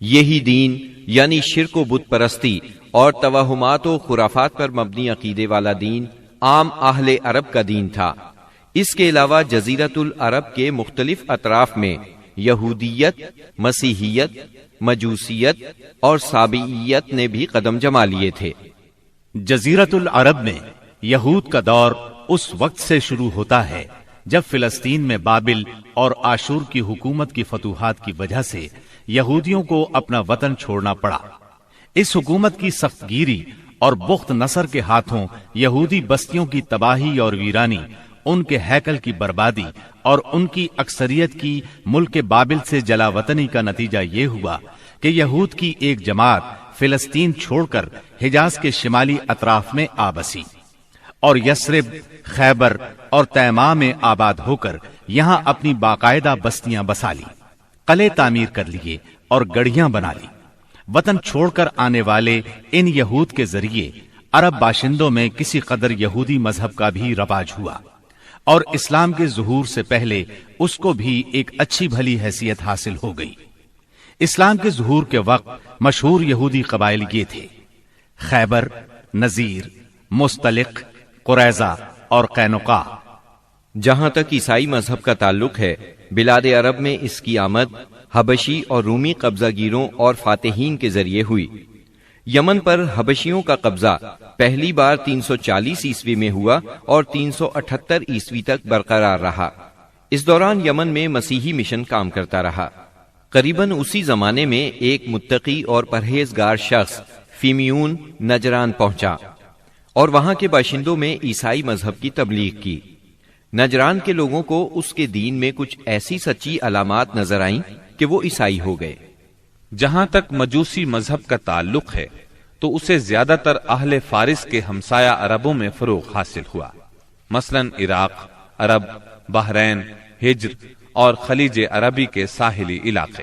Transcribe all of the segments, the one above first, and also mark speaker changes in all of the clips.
Speaker 1: یہی دین یعنی شرک و بت پرستی اور توہمات و خرافات پر مبنی عقیدے والا دین عام اہل عرب کا دین تھا۔ اس کے علاوہ جزیرۃ العرب کے مختلف اطراف میں یہودیت، مسیحیت، مجوسیت اور سابعیت نے بھی قدم جما لیے تھے۔
Speaker 2: جزیرۃ العرب میں یہود کا دور اس وقت سے شروع ہوتا ہے جب فلسطین میں بابل اور آشور کی حکومت کی فتوحات کی وجہ سے یہودیوں کو اپنا وطن چھوڑنا پڑا۔ اس حکومت کی سخت گیری اور بخت نصر کے ہاتھوں یہودی بستیوں کی تباہی اور ویرانی، ان کے ہیکل کی بربادی اور ان کی اکثریت کی ملک بابل سے جلا وطنی کا نتیجہ یہ ہوا کہ یہود کی ایک جماعت فلسطین چھوڑ کر حجاز کے شمالی اطراف میں آ بسی اور یثرب، خیبر اور تیماء میں آباد ہو کر یہاں اپنی باقاعدہ بستیاں بسا لی، قلعے تعمیر کر لیے اور گڑھیاں بنا لی۔ وطن چھوڑ کر آنے والے ان یہود کے ذریعے عرب باشندوں میں کسی قدر یہودی مذہب کا بھی رواج ہوا اور اسلام کے ظہور سے پہلے اس کو بھی ایک اچھی بھلی حیثیت حاصل ہو گئی۔ اسلام کے ظہور کے وقت مشہور یہودی قبائل یہ تھے: خیبر، نذیر، مستلق، قریظہ اور قینقاع۔
Speaker 1: جہاں تک عیسائی مذہب کا تعلق ہے، بلاد عرب میں اس کی آمد حبشی اور رومی قبضہ گیروں اور فاتحین کے ذریعے ہوئی۔ یمن پر حبشیوں کا قبضہ پہلی بار 340 عیسوی میں ہوا اور 378 عیسوی تک برقرار رہا۔ اس دوران یمن میں مسیحی مشن کام کرتا رہا۔ قریباً اسی زمانے میں ایک متقی اور پرہیزگار شخص فیمیون نجران پہنچا اور وہاں کے باشندوں میں عیسائی مذہب کی تبلیغ کی۔ نجران کے لوگوں کو اس کے دین میں کچھ ایسی سچی علامات نظر آئیں کہ وہ عیسائی ہو گئے۔
Speaker 3: جہاں تک مجوسی مذہب کا تعلق ہے تو اسے زیادہ تر اہل فارس کے ہمسایہ عربوں میں فروغ حاصل ہوا، مثلا عراق، عرب، بحرین، ہجر اور خلیج عربی کے ساحلی علاقے۔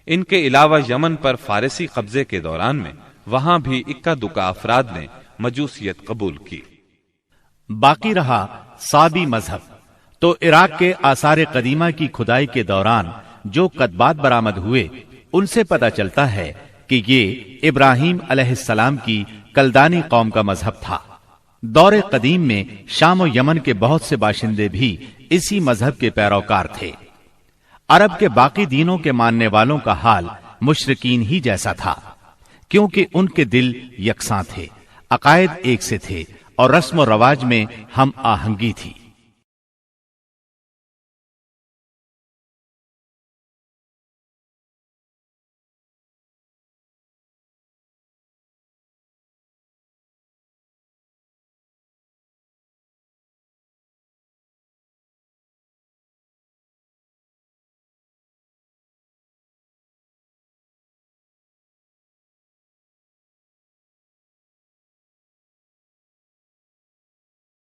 Speaker 3: ان کے علاوہ یمن پر فارسی قبضے کے دوران میں وہاں بھی اکا دکا افراد نے مجوسیت قبول کی۔
Speaker 2: باقی رہا صابی مذہب، تو عراق کے آثار قدیمہ کی کھدائی کے دوران جو کتبات برآمد ہوئے ان سے پتہ چلتا ہے کہ یہ ابراہیم علیہ السلام کی کلدانی قوم کا مذہب تھا۔ دور قدیم میں شام و یمن کے بہت سے باشندے بھی اسی مذہب کے پیروکار تھے۔ عرب کے باقی دینوں کے ماننے والوں کا حال مشرکین ہی جیسا تھا، کیونکہ ان کے دل یکساں تھے، عقائد ایک سے تھے اور رسم و رواج میں ہم آہنگی تھی۔